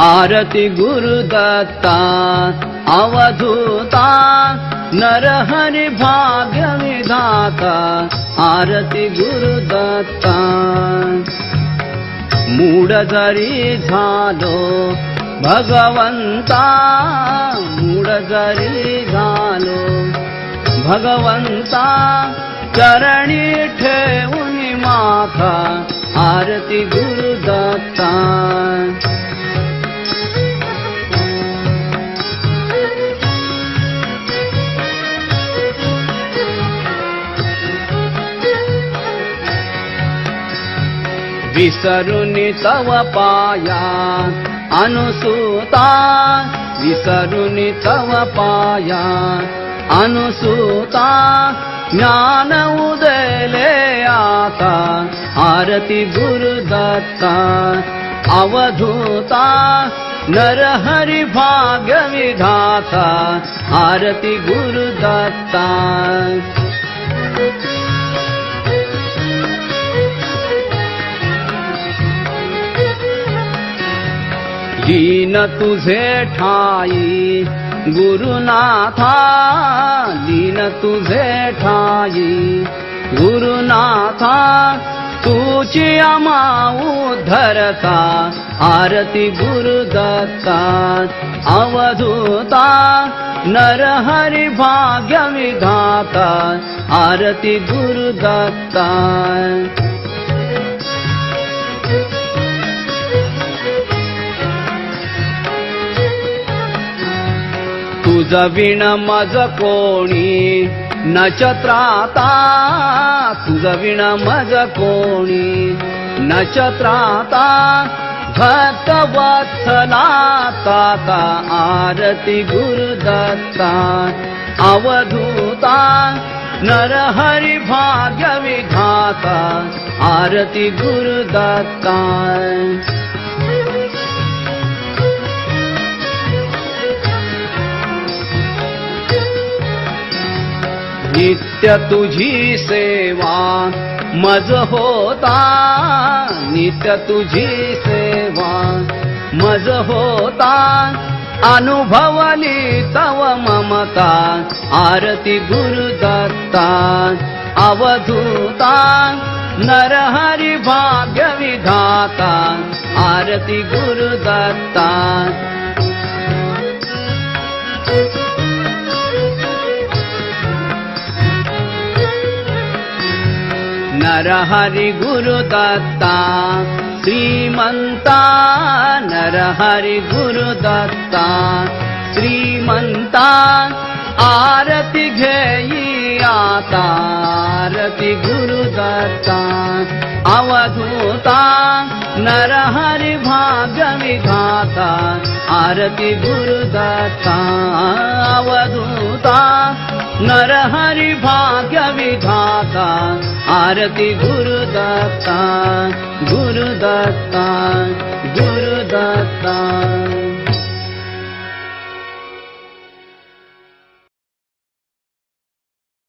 आरती गुरुदत्ता अवधूता नरहरि भाग्य विधाता आरती गुरुदत्ता मूढ जरी झालो भगवंता मूढ जरी झालो भगवंता चरणी ठेवून माथा आरती गुरुदत्ता विसरुनी तव पाया अनुसूता विसरुनी तव पाया अनुसूता ज्ञान उदयले आता आरती गुरुदत्ता अवधूता नरहरि भाग्य विधाता आरती गुरुदत्ता लीन तुझे ठाई गुरुनाथा लीन तुझे ठाई गुरुनाथा तुझी आम्हा उद्धरता आरती गुरुदत्ता अवधूता नरहरि भाग्य विधाता आरती गुरुदत्ता तुझ विण मज कोणी नक्षत्राता तुझ विण मज कोणी नक्षत्राता भक्त वत्सला ताता आरती गुरुदत्ता अवधूता नरहरि भाग्य विधाता आरती गुरुदत्ता नित्य तुझी सेवा मज होता नित्य तुझी सेवा मज होता अनुभवली तव ममता आरती गुरुदत्ता अवधूता नरहरि भाग्य विधाता आरती गुरुदत्ता नरहरि गुरुदत्ता श्रीमंता नरहरि गुरुदत्ता श्रीमंता आरती घेई आता आरती गुरुदत्ता अवधूता नरहरि भाग्य विधाता आरती गुरुदत्ता अवधूता नरहरि भाग्य विधाता आरती गुरुदत्ता गुरुदत्ता गुरुदत्ता।